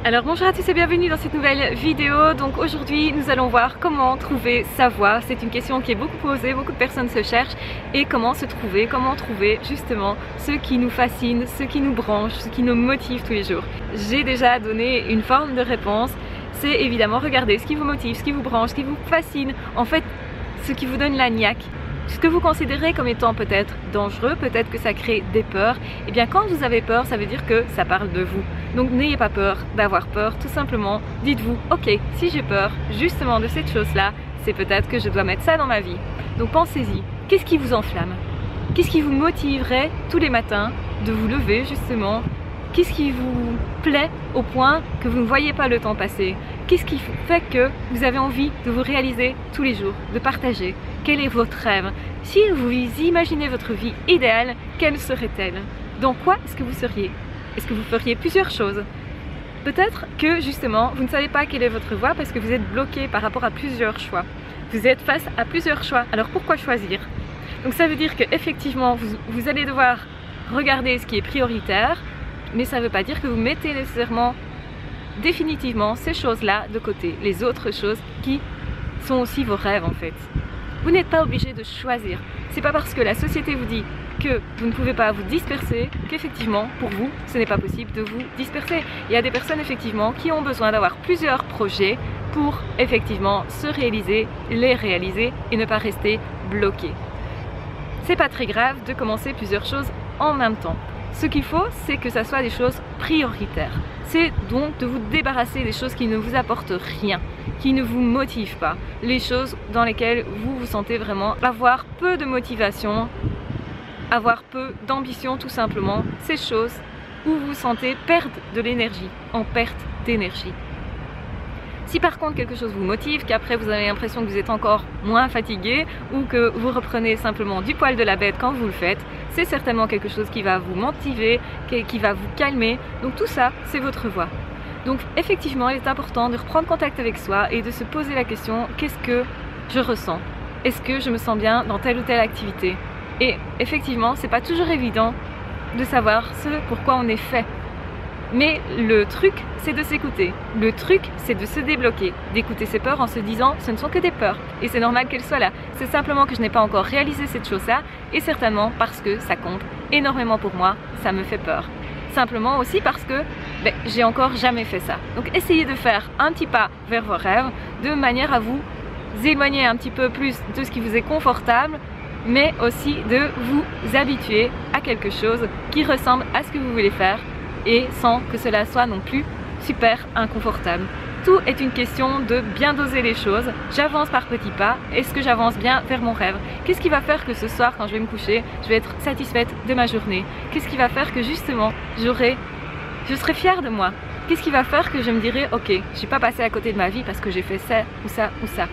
Alors bonjour à tous et bienvenue dans cette nouvelle vidéo. Donc aujourd'hui nous allons voir comment trouver sa voie. C'est une question qui est beaucoup posée, beaucoup de personnes se cherchent. Et comment trouver justement ce qui nous fascine, ce qui nous branche, ce qui nous motive tous les jours. J'ai déjà donné une forme de réponse. C'est évidemment regarder ce qui vous motive, ce qui vous branche, ce qui vous fascine. En fait ce qui vous donne la niaque. Ce que vous considérez comme étant peut-être dangereux, peut-être que ça crée des peurs, et bien quand vous avez peur, ça veut dire que ça parle de vous. Donc n'ayez pas peur d'avoir peur, tout simplement dites-vous, ok, si j'ai peur justement de cette chose-là, c'est peut-être que je dois mettre ça dans ma vie. Donc pensez-y, qu'est-ce qui vous enflamme? Qu'est-ce qui vous motiverait tous les matins de vous lever justement? Qu'est-ce qui vous plaît au point que vous ne voyez pas le temps passer? Qu'est-ce qui fait que vous avez envie de vous réaliser tous les jours, de partager? Quel est votre rêve? Si vous imaginez votre vie idéale, quelle serait-elle? Dans quoi est-ce que vous seriez? Est-ce que vous feriez plusieurs choses? Peut-être que justement, vous ne savez pas quelle est votre voie parce que vous êtes bloqué par rapport à plusieurs choix. Vous êtes face à plusieurs choix, alors pourquoi choisir? Donc ça veut dire qu'effectivement, vous allez devoir regarder ce qui est prioritaire, mais ça ne veut pas dire que vous mettez nécessairement définitivement ces choses-là de côté, les autres choses qui sont aussi vos rêves en fait. Vous n'êtes pas obligé de choisir. C'est pas parce que la société vous dit que vous ne pouvez pas vous disperser qu'effectivement pour vous ce n'est pas possible de vous disperser. Il y a des personnes effectivement qui ont besoin d'avoir plusieurs projets pour effectivement se réaliser, les réaliser et ne pas rester bloqués. C'est pas très grave de commencer plusieurs choses en même temps. Ce qu'il faut, c'est que ça soit des choses prioritaires. C'est donc de vous débarrasser des choses qui ne vous apportent rien, qui ne vous motivent pas. Les choses dans lesquelles vous vous sentez vraiment avoir peu de motivation, avoir peu d'ambition tout simplement. Ces choses où vous vous sentez perdre de l'énergie, en perte d'énergie. Si par contre quelque chose vous motive, qu'après vous avez l'impression que vous êtes encore moins fatigué ou que vous reprenez simplement du poil de la bête quand vous le faites, c'est certainement quelque chose qui va vous motiver, qui va vous calmer. Donc tout ça, c'est votre voie. Donc effectivement, il est important de reprendre contact avec soi et de se poser la question, qu'est-ce que je ressens? Est-ce que je me sens bien dans telle ou telle activité? Et effectivement, c'est pas toujours évident de savoir ce pourquoi on est fait. Mais le truc, c'est de s'écouter. Le truc, c'est de se débloquer, d'écouter ses peurs en se disant ce ne sont que des peurs et c'est normal qu'elles soient là. C'est simplement que je n'ai pas encore réalisé cette chose-là et certainement parce que ça compte énormément pour moi, ça me fait peur. Simplement aussi parce que j'ai encore jamais fait ça. Donc essayez de faire un petit pas vers vos rêves de manière à vous éloigner un petit peu plus de ce qui vous est confortable, mais aussi de vous habituer à quelque chose qui ressemble à ce que vous voulez faire et sans que cela soit non plus super inconfortable. Tout est une question de bien doser les choses. J'avance par petits pas. Est-ce que j'avance bien vers mon rêve? Qu'est-ce qui va faire que ce soir, quand je vais me coucher, je vais être satisfaite de ma journée? Qu'est-ce qui va faire que justement, je serai fière de moi? Qu'est-ce qui va faire que je me dirai, ok, je suis pas passée à côté de ma vie parce que j'ai fait ça ou ça ou ça?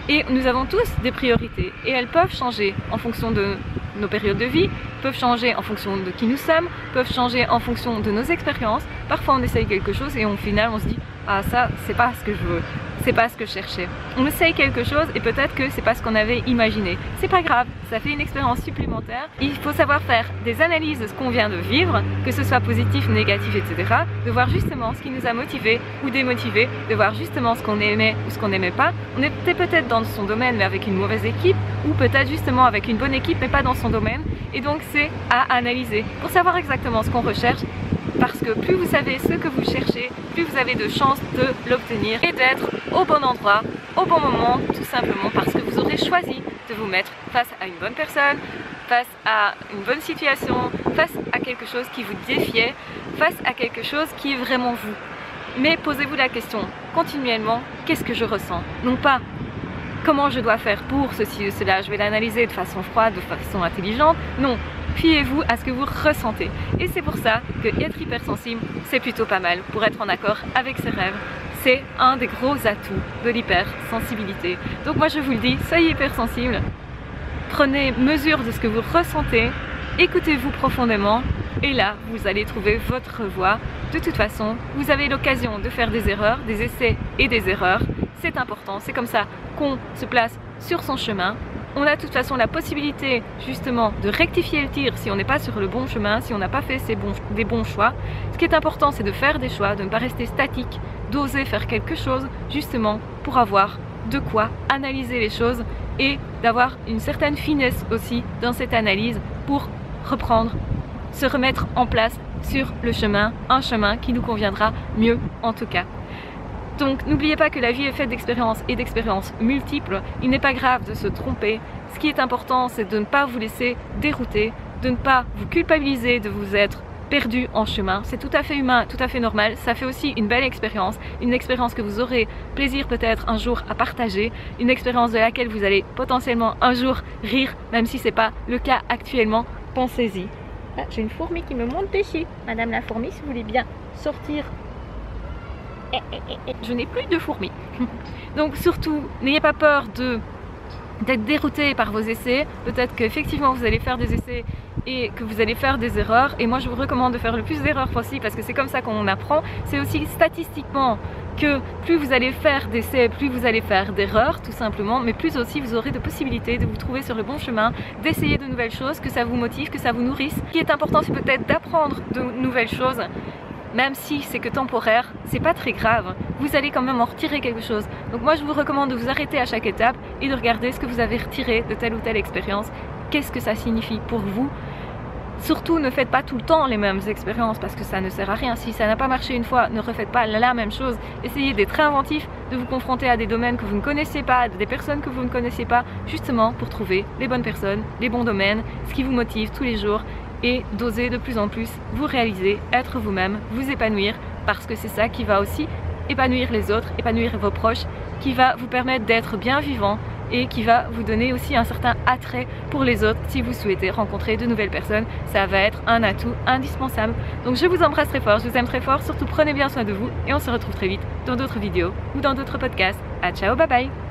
Et nous avons tous des priorités et elles peuvent changer en fonction de nos périodes de vie, peuvent changer en fonction de qui nous sommes, peuvent changer en fonction de nos expériences. Parfois on essaye quelque chose et au final on se dit ah ça c'est pas ce que je veux, c'est pas ce que je cherchais. On essaye quelque chose et peut-être que c'est pas ce qu'on avait imaginé. C'est pas grave, ça fait une expérience supplémentaire. Il faut savoir faire des analyses de ce qu'on vient de vivre, que ce soit positif, négatif, etc. De voir justement ce qui nous a motivé ou démotivé, de voir justement ce qu'on aimait ou ce qu'on n'aimait pas. On était peut-être dans son domaine mais avec une mauvaise équipe ou peut-être justement avec une bonne équipe mais pas dans son domaine. Et donc c'est à analyser pour savoir exactement ce qu'on recherche. Parce que plus vous savez ce que vous cherchez, plus vous avez de chances de l'obtenir et d'être au bon endroit, au bon moment, tout simplement parce que vous aurez choisi de vous mettre face à une bonne personne, face à une bonne situation, face à quelque chose qui vous défiait, face à quelque chose qui est vraiment vous. Mais posez-vous la question continuellement, qu'est-ce que je ressens? Non pas comment je dois faire pour ceci ou cela, je vais l'analyser de façon froide, de façon intelligente, non. Fiez-vous à ce que vous ressentez. Et c'est pour ça que être hypersensible, c'est plutôt pas mal pour être en accord avec ses rêves. C'est un des gros atouts de l'hypersensibilité. Donc moi je vous le dis, soyez hypersensible, prenez mesure de ce que vous ressentez, écoutez-vous profondément et là vous allez trouver votre voie. De toute façon, vous avez l'occasion de faire des erreurs, des essais et des erreurs. C'est important, c'est comme ça qu'on se place sur son chemin. On a de toute façon la possibilité justement de rectifier le tir si on n'est pas sur le bon chemin, si on n'a pas fait des bons choix. Ce qui est important, c'est de faire des choix, de ne pas rester statique, d'oser faire quelque chose justement pour avoir de quoi analyser les choses et d'avoir une certaine finesse aussi dans cette analyse pour reprendre, se remettre en place sur le chemin, un chemin qui nous conviendra mieux en tout cas. Donc n'oubliez pas que la vie est faite d'expériences et d'expériences multiples. Il n'est pas grave de se tromper. Ce qui est important, c'est de ne pas vous laisser dérouter, de ne pas vous culpabiliser de vous être perdu en chemin. C'est tout à fait humain, tout à fait normal. Ça fait aussi une belle expérience, une expérience que vous aurez plaisir peut-être un jour à partager, une expérience de laquelle vous allez potentiellement un jour rire, même si c'est pas le cas actuellement. Pensez-y. Ah, j'ai une fourmi qui me monte dessus. Madame la fourmi, si vous voulez bien sortir. Je n'ai plus de fourmis. Donc surtout, n'ayez pas peur d'être dérouté par vos essais. Peut-être qu'effectivement vous allez faire des essais et que vous allez faire des erreurs. Et moi je vous recommande de faire le plus d'erreurs possible parce que c'est comme ça qu'on apprend. C'est aussi statistiquement que plus vous allez faire d'essais, plus vous allez faire d'erreurs tout simplement, mais plus aussi vous aurez de possibilités de vous trouver sur le bon chemin, d'essayer de nouvelles choses, que ça vous motive, que ça vous nourrisse. Ce qui est important, c'est peut-être d'apprendre de nouvelles choses. Même si c'est que temporaire, c'est pas très grave, vous allez quand même en retirer quelque chose. Donc moi je vous recommande de vous arrêter à chaque étape et de regarder ce que vous avez retiré de telle ou telle expérience, qu'est-ce que ça signifie pour vous. Surtout ne faites pas tout le temps les mêmes expériences parce que ça ne sert à rien. Si ça n'a pas marché une fois, ne refaites pas la même chose. Essayez d'être inventif, de vous confronter à des domaines que vous ne connaissez pas, à des personnes que vous ne connaissez pas, justement pour trouver les bonnes personnes, les bons domaines, ce qui vous motive tous les jours. Et d'oser de plus en plus vous réaliser, être vous-même, vous épanouir, parce que c'est ça qui va aussi épanouir les autres, épanouir vos proches, qui va vous permettre d'être bien vivant et qui va vous donner aussi un certain attrait pour les autres si vous souhaitez rencontrer de nouvelles personnes. Ça va être un atout indispensable. Donc je vous embrasse très fort, je vous aime très fort, surtout prenez bien soin de vous et on se retrouve très vite dans d'autres vidéos ou dans d'autres podcasts. À ciao, bye bye.